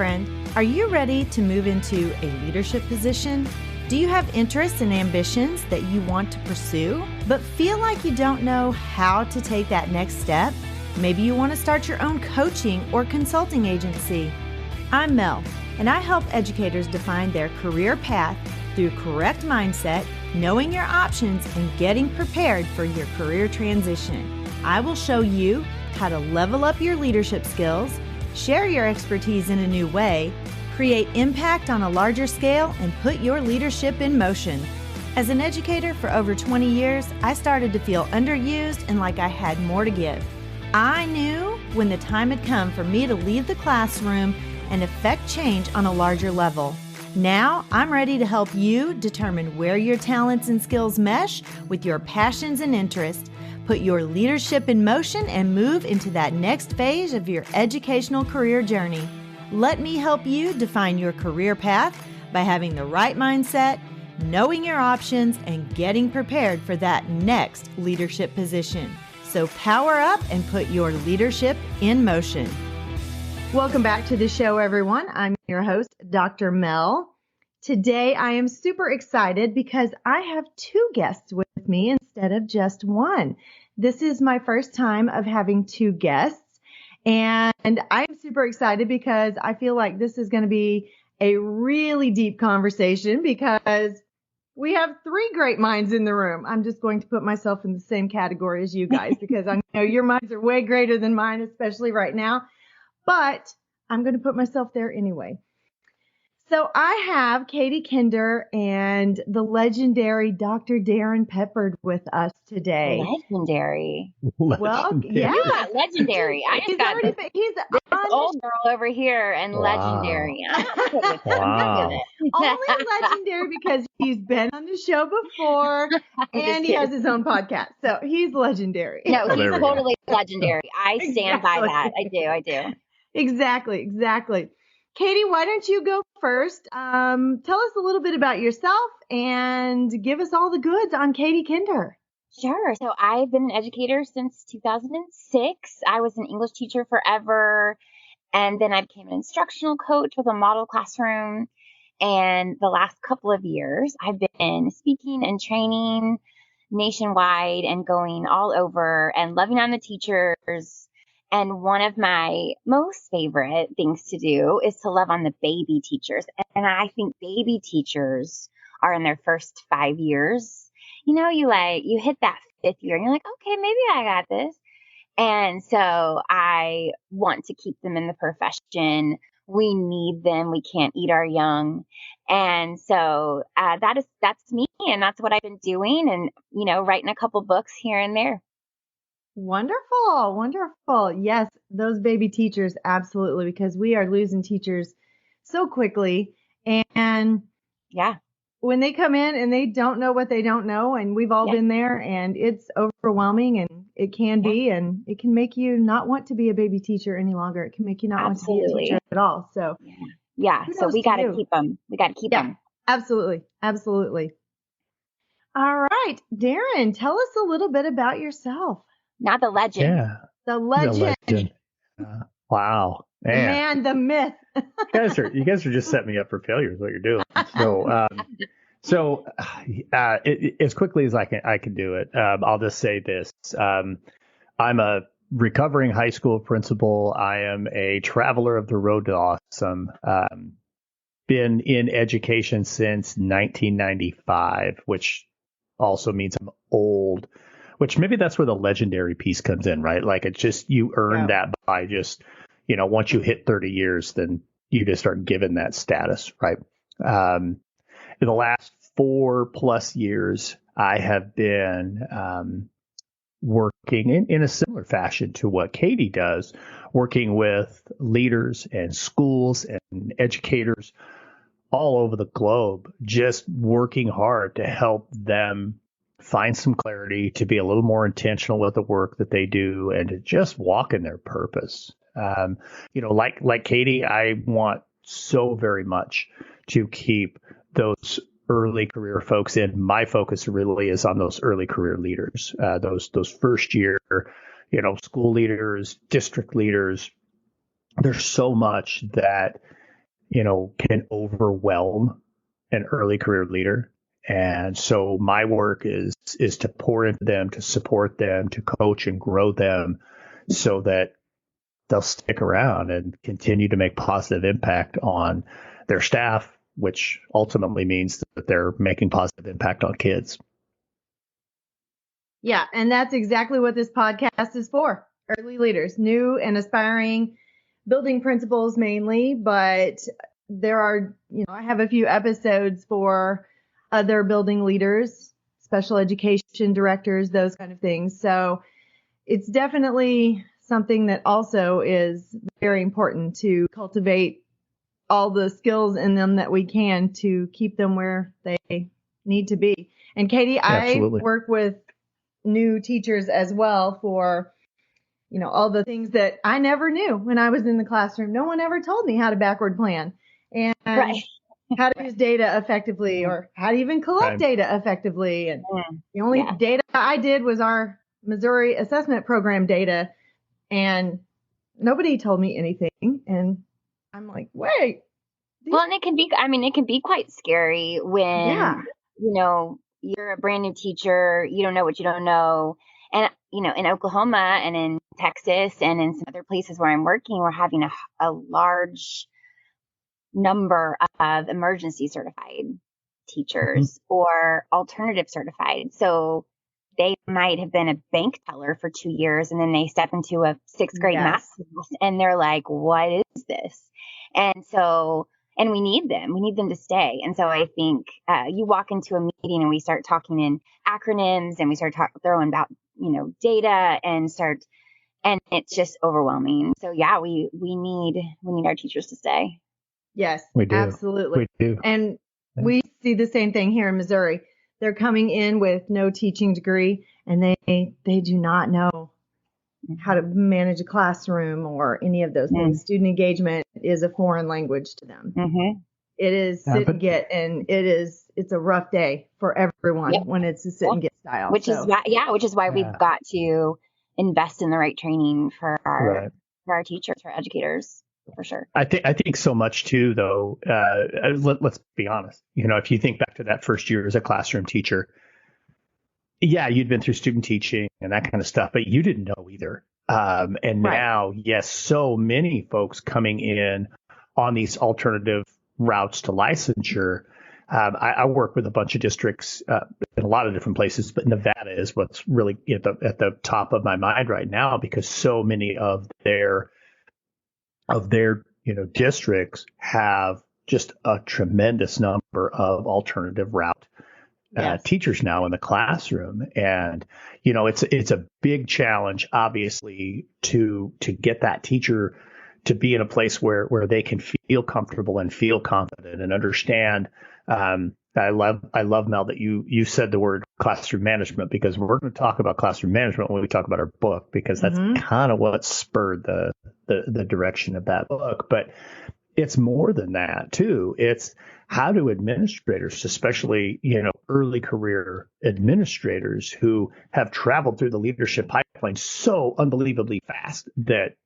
friend. Are you ready to move into a leadership position? Do you have interests and ambitions that you want to pursue, but feel like you don't know how to take that next step? Maybe you want to start your own coaching or consulting agency. I'm Mel, and I help educators define their career path through correct mindset, knowing your options, and getting prepared for your career transition. I will show you how to level up your leadership skills, share your expertise in a new way, create impact on a larger scale, and put your leadership in motion. As an educator for over 20 years, I started to feel underused and like I had more to give. I knew when the time had come for me to leave the classroom and affect change on a larger level. Now, I'm ready to help you determine where your talents and skills mesh with your passions and interests, put your leadership in motion, and move into that next phase of your educational career journey. Let me help you define your career path by having the right mindset, knowing your options, and getting prepared for that next leadership position. So power up and put your leadership in motion. Welcome back to the show, everyone. I'm your host, Dr. Mel. Today, I am super excited because I have two guests with me instead of just one. This is my first time of having two guests, and I'm super excited because I feel like this is going to be a really deep conversation because we have three great minds in the room. I'm just going to put myself in the same category as you guys because I know your minds are way greater than mine, especially right now. But I'm going to put myself there anyway. So I have Katie Kinder and the legendary Dr. Darrin Peppard with us today. Legendary. Well, yeah, legendary. I just got he's this old girl over here and legendary. Wow. Only legendary because he's been on the show before and he has his own podcast. So he's legendary. No, he's totally legendary. I stand by that. I do. Exactly. Katie, why don't you go first? Tell us a little bit about yourself and give us all the goods on Katie Kinder. Sure. So I've been an educator since 2006. I was an English teacher forever. And then I became an instructional coach with a model classroom. And the last couple of years, I've been speaking and training nationwide and going all over and loving on the teachers. And one of my most favorite things to do is to love on the baby teachers. And I think baby teachers are in their first 5 years. You know, you hit that fifth year and you're like, okay, maybe I got this. And so I want to keep them in the profession. We need them. We can't eat our young. And so that's me. And that's what I've been doing and, writing a couple books here and there. Wonderful. Yes, those baby teachers, absolutely, because we are losing teachers so quickly. And yeah, when they come in and they don't know what they don't know, and we've all been there, and it's overwhelming, and it can be, and it can make you not want to be a baby teacher any longer. It can make you not want to be a teacher at all. So so we got to keep them. them. Absolutely. All right, Darrin, tell us a little bit about yourself. Not the legend. Yeah. The legend. Wow. The man, the myth. You guys are just setting me up for failure is what you're doing. So, as quickly as I can do it, I'll just say this. I'm a recovering high school principal. I am a traveler of the road to awesome. Been in education since 1995, which also means I'm old. Which maybe that's where the legendary piece comes in, right? Like it's just you earn that by just, once you hit 30 years, then you just start given that status, right? In the last 4+ years, I have been working in a similar fashion to what Katie does, working with leaders and schools and educators all over the globe, just working hard to help them find some clarity, to be a little more intentional with the work that they do, and to just walk in their purpose. Like Katie, I want so very much to keep those early career folks in. My focus really is on those early career leaders, those first year, school leaders, district leaders. There's so much that can overwhelm an early career leader. And so my work is to pour into them, to support them, to coach and grow them so that they'll stick around and continue to make positive impact on their staff, which ultimately means that they're making positive impact on kids. Yeah, and that's exactly what this podcast is for. Early leaders, new and aspiring building principals mainly, but there are, I have a few episodes for other building leaders, special education directors, those kind of things. So it's definitely something that also is very important to cultivate all the skills in them that we can to keep them where they need to be. And Katie, Absolutely. I work with new teachers as well for, all the things that I never knew when I was in the classroom. No one ever told me how to backward plan and how to use data effectively or how to even collect data effectively. And the only data I did was our Missouri assessment program data, and nobody told me anything. And I'm like, wait. Well, and it can be quite scary when, you're a brand new teacher, you don't know what you don't know. And, in Oklahoma and in Texas and in some other places where I'm working, we're having a large number of emergency certified teachers or alternative certified. So they might have been a bank teller for 2 years and then they step into a sixth grade math class and they're like, what is this? And so, and we need them to stay. And so I think you walk into a meeting and we start talking in acronyms and we start throwing about, data and it's just overwhelming. So yeah, we need our teachers to stay. Yes, we do. Absolutely. We do. And we see the same thing here in Missouri. They're coming in with no teaching degree and they do not know how to manage a classroom or any of those things. Student engagement is a foreign language to them. It is sit and get, and it's a rough day for everyone when it's a sit and get style. Which is why we've got to invest in the right training for our teachers, for educators, for sure. I think so much too, though. Let's be honest. If you think back to that first year as a classroom teacher, you'd been through student teaching and that kind of stuff, but you didn't know either. And now, yes, so many folks coming in on these alternative routes to licensure. I work with a bunch of districts in a lot of different places, but Nevada is what's really at the top of my mind right now because so many of their districts have just a tremendous number of alternative route teachers now in the classroom. And, it's a big challenge, obviously, to get that teacher to be in a place where they can feel comfortable and feel confident and understand. I love, Mel, that you said the word classroom management, because we're going to talk about classroom management when we talk about our book, because that's kind of what spurred the direction of that book. But it's more than that too. It's how do administrators, especially, early career administrators who have traveled through the leadership pipeline so unbelievably fast that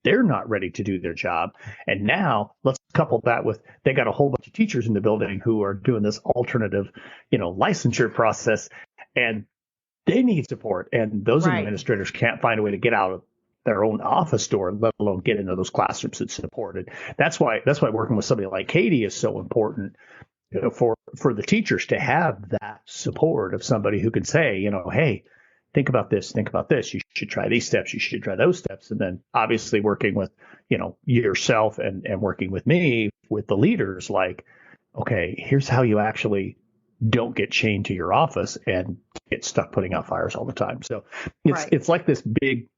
they're not ready to do their job. And now let's couple that with they got a whole bunch of teachers in the building who are doing this alternative, licensure process, and they need support. And those administrators can't find a way to get out of their own office door, let alone get into those classrooms and support it. That's why working with somebody like Katie is so important, for the teachers to have that support of somebody who can say, hey, think about this. You should try these steps. You should try those steps. And then obviously working with, yourself and working with me, with the leaders, like, okay, here's how you actually don't get chained to your office and get stuck putting out fires all the time. So it's like this big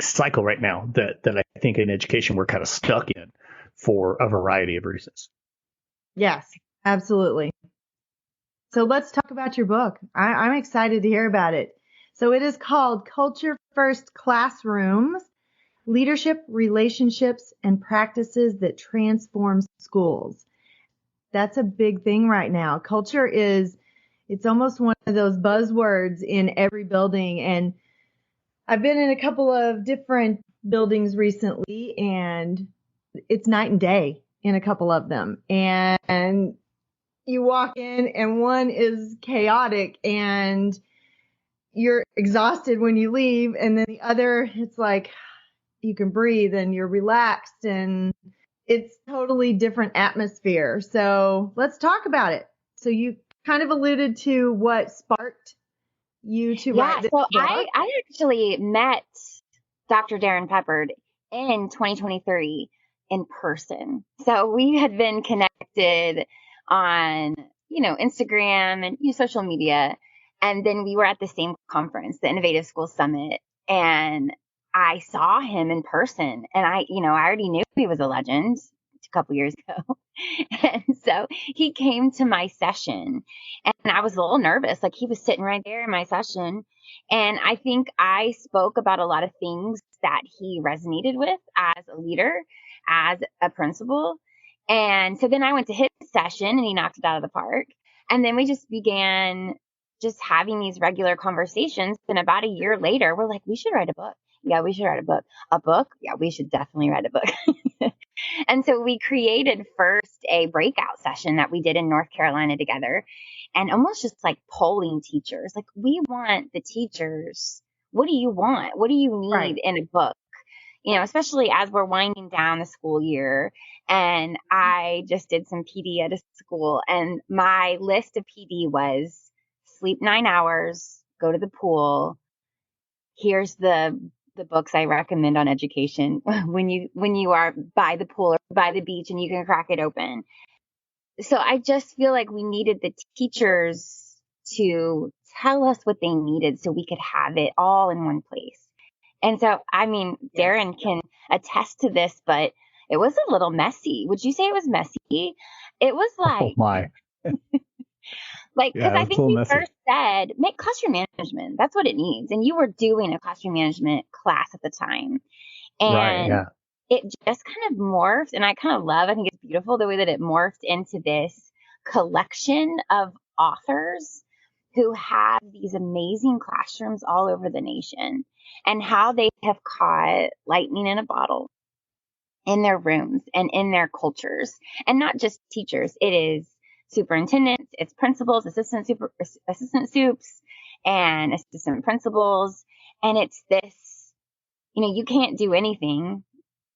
cycle right now that I think in education we're kind of stuck in for a variety of reasons. Yes, absolutely. So let's talk about your book. I'm excited to hear about it. So it is called Culture First Classrooms, Leadership, Relationships, and Practices that Transform Schools. That's a big thing right now. Culture it's almost one of those buzzwords in every building. And I've been in a couple of different buildings recently, and it's night and day in a couple of them, and you walk in and one is chaotic and you're exhausted when you leave, and then the other, it's like you can breathe and you're relaxed, and it's totally different atmosphere. So let's talk about it. So you kind of alluded to what sparked you to write this book. I actually met Dr. Darrin Peppard in 2023 in person. So we had been connected on, Instagram and social media. And then we were at the same conference, the Innovative School Summit, and I saw him in person, and I already knew he was a legend a couple years ago. And so he came to my session, and I was a little nervous. Like, he was sitting right there in my session. And I think I spoke about a lot of things that he resonated with as a leader, as a principal. And so then I went to his session and he knocked it out of the park. And then we just began just having these regular conversations. And about a year later, we're like, we should write a book. Yeah, we should write a book. A book? Yeah, we should definitely write a book. And so we created first a breakout session that we did in North Carolina together, and almost just like polling teachers. Like, we want the teachers. What do you want? What do you need in a book? Especially as we're winding down the school year. And I just did some PD at a school, and my list of PD was sleep 9 hours, go to the pool. Here's the books I recommend on education when you are by the pool or by the beach and you can crack it open. So I just feel like we needed the teachers to tell us what they needed so we could have it all in one place. And so, Darrin can attest to this, but it was a little messy. Would you say it was messy? It was like, oh my. Because I think you first said, make classroom management. That's what it needs. And you were doing a classroom management class at the time. And it just kind of morphed. And I think it's beautiful the way that it morphed into this collection of authors who have these amazing classrooms all over the nation, and how they have caught lightning in a bottle in their rooms and in their cultures. And not just teachers. It is superintendents, it's principals, assistant soups, and assistant principals. And it's this, you can't do anything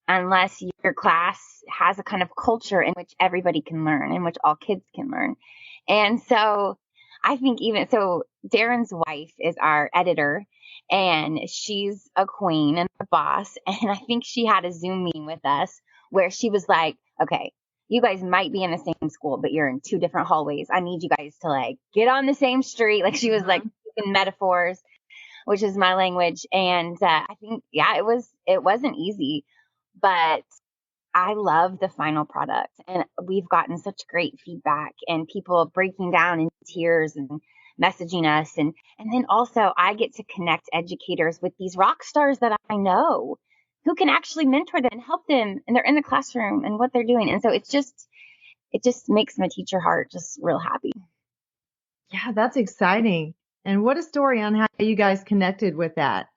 unless your class has a kind of culture in which everybody can learn, in which all kids can learn. And so I think Darrin's wife is our editor, and she's a queen and a boss. And I think she had a Zoom meeting with us where she was like, okay, you guys might be in the same school, but you're in two different hallways. I need you guys to get on the same street. Like, she was using metaphors, which is my language. And I think, it wasn't easy, but I love the final product, and we've gotten such great feedback and people breaking down in tears and messaging us. And then also I get to connect educators with these rock stars that I know who can actually mentor them and help them, and they're in the classroom and what they're doing. And so it just makes my teacher heart just real happy. Yeah, that's exciting. And what a story on how you guys connected with that.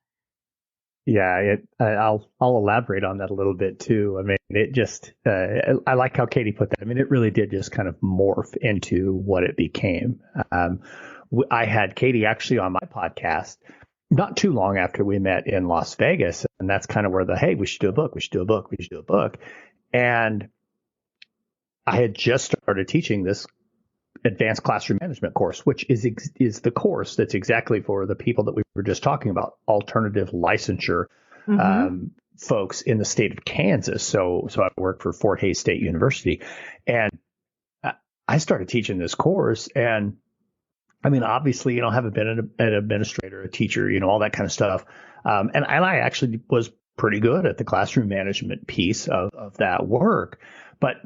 Yeah, I'll elaborate on that a little bit too. I mean, it just, I like how Katie put that. I mean, it really did just kind of morph into what it became. I had Katie actually on my podcast not too long after we met in Las Vegas. And that's kind of where hey, we should do a book. We should do a book. We should do a book. And I had just started teaching this advanced classroom management course, which is the course that's exactly for the people that we were just talking about, alternative licensure folks in the state of Kansas. So I worked for Fort Hays State University, and I started teaching this course. And I mean, obviously, haven't been an administrator, a teacher, all that kind of stuff. And I actually was pretty good at the classroom management piece of that work. But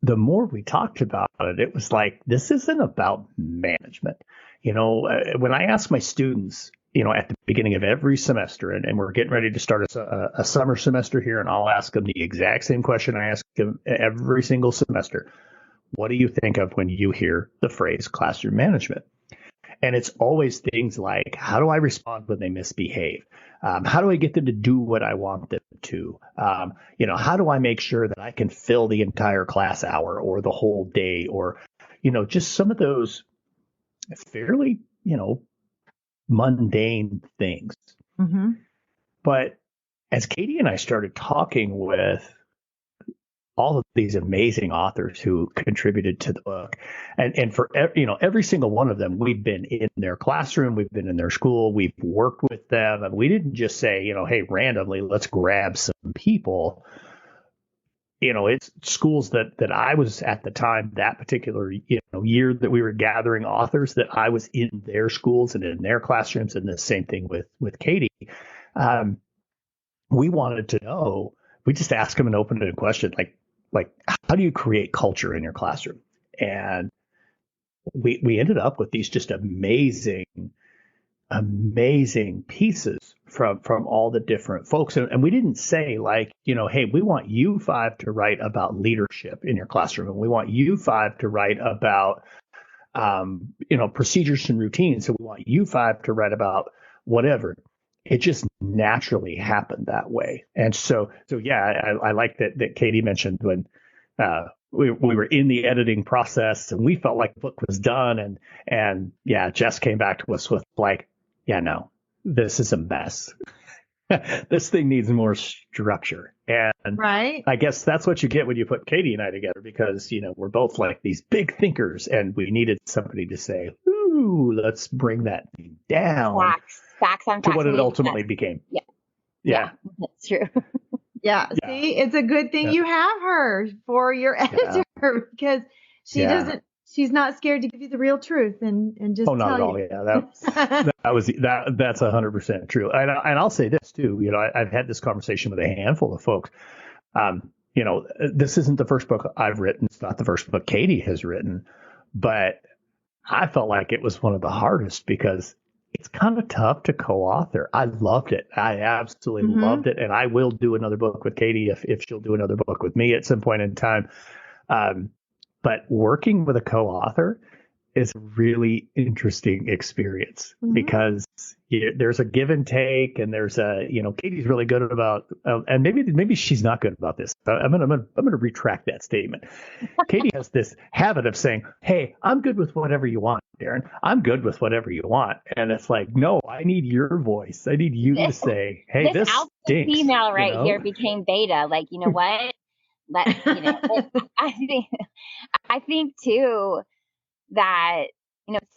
the more we talked about it, it was like, this isn't about management. When I ask my students, at the beginning of every semester, and we're getting ready to start a summer semester here, and I'll ask them the exact same question I ask them every single semester. What do you think of when you hear the phrase classroom management? And it's always things like, how do I respond when they misbehave? How do I get them to do what I want them to? How do I make sure that I can fill the entire class hour or the whole day, or, just some of those fairly, mundane things. Mm-hmm. But as Katie and I started talking with all of these amazing authors who contributed to the book, and for every single one of them, we've been in their classroom, we've been in their school, we've worked with them, and we didn't just say, hey, randomly, let's grab some people. It's schools that I was at the time, that particular year that we were gathering authors, that I was in their schools and in their classrooms, and the same thing with Katie. We wanted to know. We just asked them an open-ended question, like how do you create culture in your classroom? And we ended up with these just amazing pieces from all the different folks. And we didn't say hey, we want you 5 to write about leadership in your classroom, and we want you 5 to write about procedures and routines. So we want you 5 to write about whatever. It just naturally happened that way. And so yeah, I like that Katie mentioned when we were in the editing process and we felt like the book was done, and yeah, Jess came back to us with yeah, no, this is a mess. This thing needs more structure. And right. I guess that's what you get when you put Katie and I together, because, we're both like these big thinkers, and we needed somebody to say, ooh, let's bring that thing down. Facts on to facts. what it ultimately became. Yeah, that's true. Yeah. See, it's a good thing you have her for your editor, because she's not scared to give you the real truth and just tell not at you. all. Yeah, that's 100% true. And I'll say this too. I've had this conversation with a handful of folks. This isn't the first book I've written. It's not the first book Katie has written, but I felt like it was one of the hardest because it's kind of tough to co-author. I loved it. I absolutely loved it. And I will do another book with Katie if she'll do another book with me at some point in time. But working with a co-author is a really interesting experience because there's a give and take, and there's Katie's really good about, and maybe she's not good about this. I'm gonna retract that statement. Katie has this habit of saying, "Hey, I'm good with whatever you want, Darrin. I'm good with whatever you want," and it's like, no, I need your voice. I need you to say, "Hey, this stinks." Female here became beta. Like, you know what? I think too that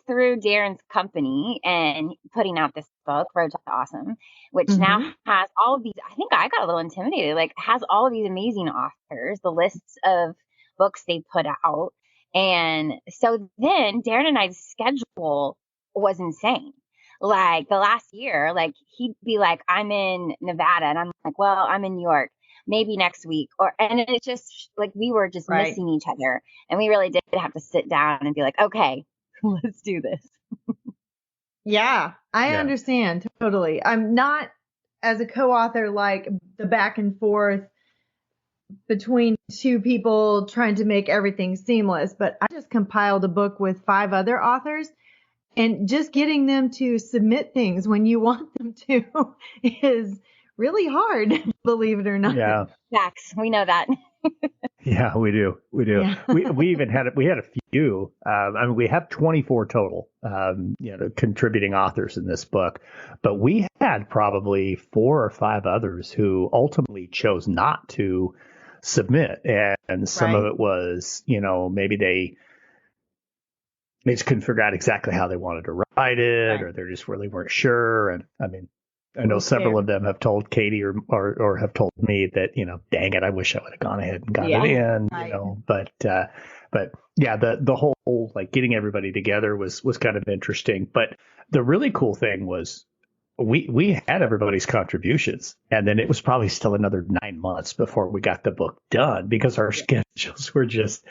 through Darrin's company and putting out this book, Road to Awesome, which now has all of these. I think I got a little intimidated. Has all of these amazing authors, the lists of books they put out, and so then Darrin and I's schedule was insane. The last year, he'd be like, "I'm in Nevada," and I'm like, "Well, I'm in New York. Maybe next week," and it's just we were just missing each other, and we really did have to sit down and be like, okay, let's do this. Yeah, I understand totally. I'm not as a co-author the back and forth between two people trying to make everything seamless, but I just compiled a book with 5 other authors, and just getting them to submit things when you want them to is really hard, believe it or not. Yeah. Facts. We know that. Yeah, we do. Yeah. We even had a few. We have 24 total, contributing authors in this book, but we had probably 4 or 5 others who ultimately chose not to submit, and some of it was, maybe they just couldn't figure out exactly how they wanted to write it, or they just really weren't sure. And I know several of them have told Katie or have told me that, dang it, I wish I would have gone ahead and got it in, but yeah, the whole getting everybody together was kind of interesting. But the really cool thing was we had everybody's contributions, and then it was probably still another 9 months before we got the book done because our schedules were just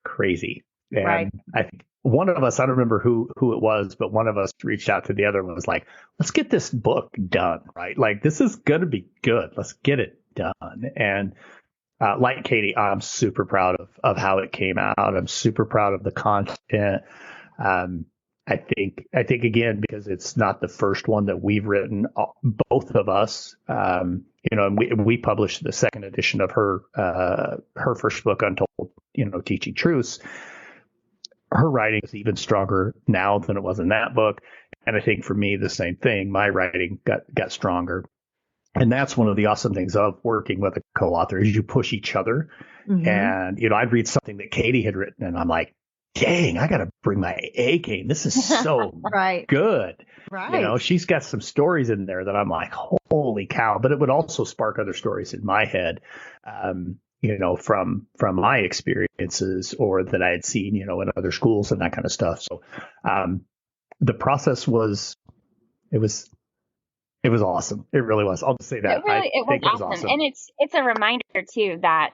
crazy. And I think one of us, I don't remember who it was, but one of us reached out to the other one and was like, let's get this book done, right? This is going to be good. Let's get it done. And like Katie, I'm super proud of how it came out. I'm super proud of the content. I think again, because it's not the first one that we've written, both of us, and we published the second edition of her first book, Untold, Teaching Truths. Her writing is even stronger now than it was in that book. And I think for me, the same thing, my writing got stronger. And that's one of the awesome things of working with a co-author is you push each other. Mm-hmm. And, I'd read something that Katie had written and I'm like, dang, I got to bring my A game. This is so right. good. Right. She's got some stories in there that I'm like, holy cow. But it would also spark other stories in my head, from my experiences or that I had seen, in other schools and that kind of stuff. So the process was awesome. It really was. I'll just say that. It was awesome. And it's a reminder too that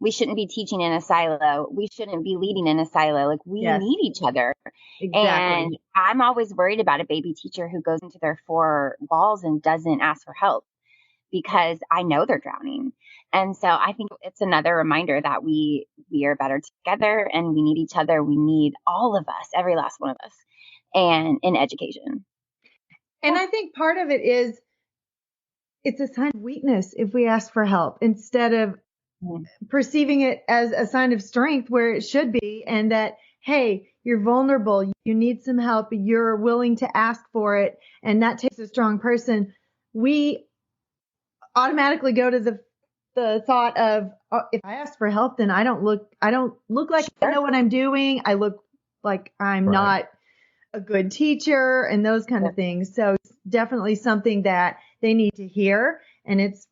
we shouldn't be teaching in a silo. We shouldn't be leading in a silo. Like we need each other. Exactly. And I'm always worried about a baby teacher who goes into their four walls and doesn't ask for help because I know they're drowning. And so I think it's another reminder that we are better together and we need each other. We need all of us, every last one of us, and in education. And I think part of it is it's a sign of weakness if we ask for help instead of perceiving it as a sign of strength where it should be. And that, hey, you're vulnerable. You need some help. You're willing to ask for it. And that takes a strong person. We automatically go to the thought of, if I ask for help, then I don't look like I know what I'm doing. I look like I'm not a good teacher and those kind of things. So it's definitely something that they need to hear. And it's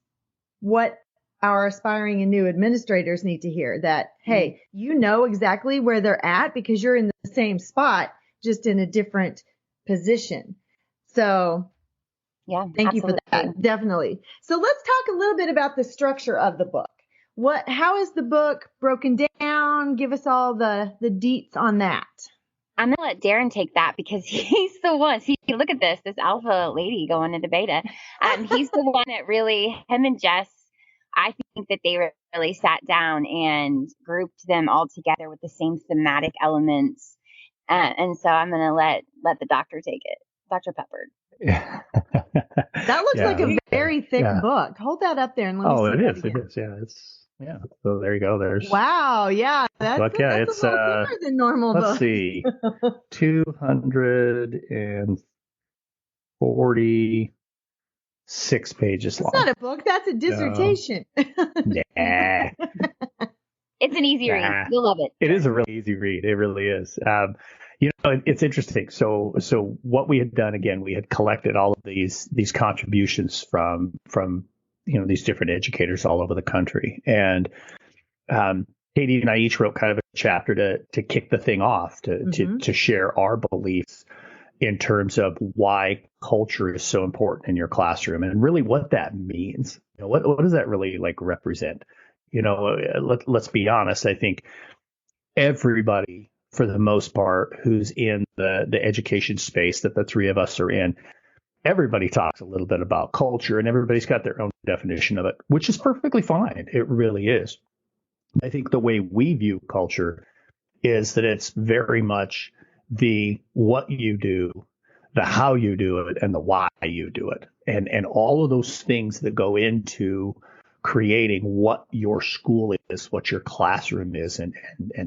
what our aspiring and new administrators need to hear, that, hey, you know exactly where they're at because you're in the same spot, just in a different position. So thank you for that. Definitely. So let's talk a little bit about the structure of the book. How is the book broken down? Give us all the deets on that. I'm going to let Darrin take that because he's the one. See, look at this alpha lady going into beta. He's the one that really, him and Jess, I think that they really sat down and grouped them all together with the same thematic elements. And so I'm going to let the doctor take it. Dr. Peppard. Yeah. That looks like a very thick book. Hold that up there and let me see. It is. It is. Yeah. So there you go. There's. Wow. Yeah. That's a little thicker than normal book. Let's see. 246 pages long. That's not a book. That's a dissertation. Yeah. It's an easy read. You'll love it. It is a really easy read. It really is. It's interesting. So what we had done, again, we had collected all of these contributions from these different educators all over the country. And Katie and I each wrote kind of a chapter to kick the thing off, to share our beliefs in terms of why culture is so important in your classroom and really what that means. What does that really represent? Let's be honest. I think everybody, for the most part, who's in the education space that the three of us are in, everybody talks a little bit about culture and everybody's got their own definition of it, which is perfectly fine. It really is. I think the way we view culture is that it's very much the what you do, the how you do it, and the why you do it. And all of those things that go into creating what your school is, what your classroom is, and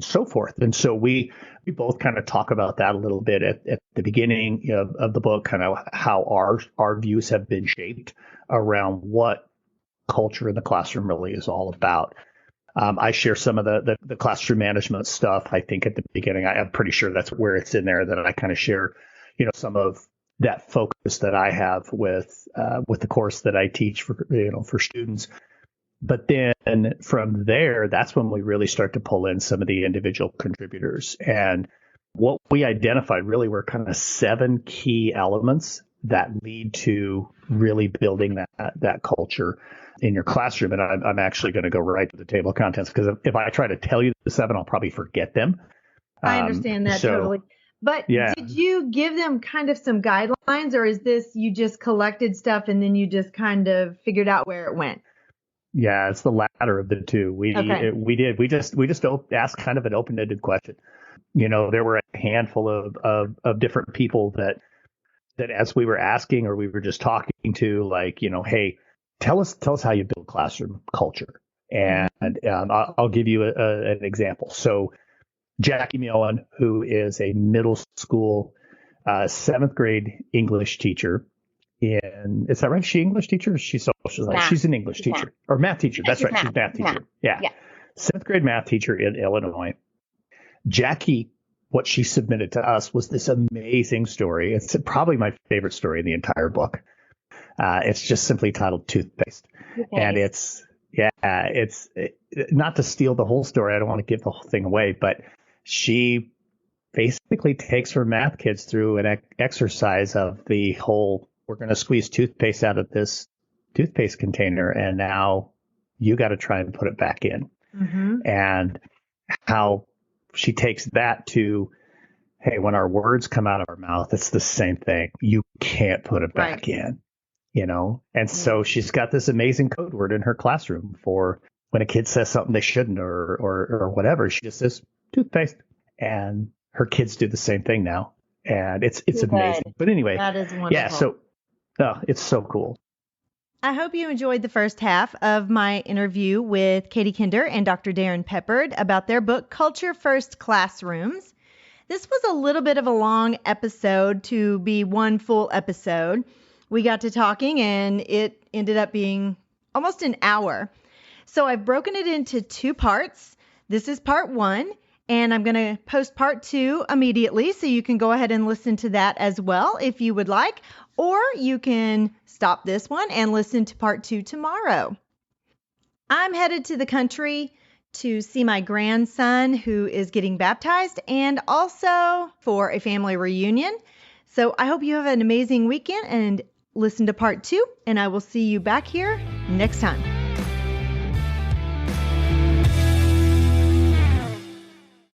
so forth. And so we both kind of talk about that a little bit at the beginning of the book, kind of how our views have been shaped around what culture in the classroom really is all about. I share some of the classroom management stuff. I think at the beginning, I'm pretty sure that's where it's in there, that I kind of share, some of that focus that I have with the course that I teach for students. But then from there, that's when we really start to pull in some of the individual contributors. And what we identified really were kind of 7 key elements that lead to really building that culture in your classroom. And I'm actually going to go right to the table of contents, because if I try to tell you the 7, I'll probably forget them. I understand that totally. But did you give them kind of some guidelines, or is this you just collected stuff and then you just kind of figured out where it went? Yeah, it's the latter of the two. Okay. We just asked kind of an open-ended question. There were a handful of different people that as we were asking or we were just talking to, like, hey, tell us how you build classroom culture. And I'll give you an example. So Jackie Millen, who is a middle school 7th grade English teacher. Is that right? Is she English teacher? Or is she social? Math. She's an English teacher or math teacher. That's right. Math. She's a math teacher. Math. Yeah. 7th grade math teacher in Illinois. Jackie, what she submitted to us was this amazing story. It's probably my favorite story in the entire book. It's just simply titled Toothpaste. And it's not to steal the whole story. I don't want to give the whole thing away, but she basically takes her math kids through an exercise of the whole, we're going to squeeze toothpaste out of this toothpaste container, and now you got to try and put it back in. And how she takes that to, hey, when our words come out of our mouth, it's the same thing. You can't put it back in, And so she's got this amazing code word in her classroom for when a kid says something they shouldn't or whatever. She just says toothpaste, and her kids do the same thing now. And it's amazing. But anyway, that is wonderful. Yeah. So it's so cool. I hope you enjoyed the first half of my interview with Katie Kinder and Dr. Darrin Peppard about their book, Culture First Classrooms. This was a little bit of a long episode to be one full episode. We got to talking and it ended up being almost an hour. So I've broken it into 2 parts. This is part 1, and I'm going to post part 2 immediately. So you can go ahead and listen to that as well if you would like, or you can stop this one and listen to part 2 tomorrow. I'm headed to the country to see my grandson who is getting baptized and also for a family reunion. So I hope you have an amazing weekend and listen to part 2, and I will see you back here next time.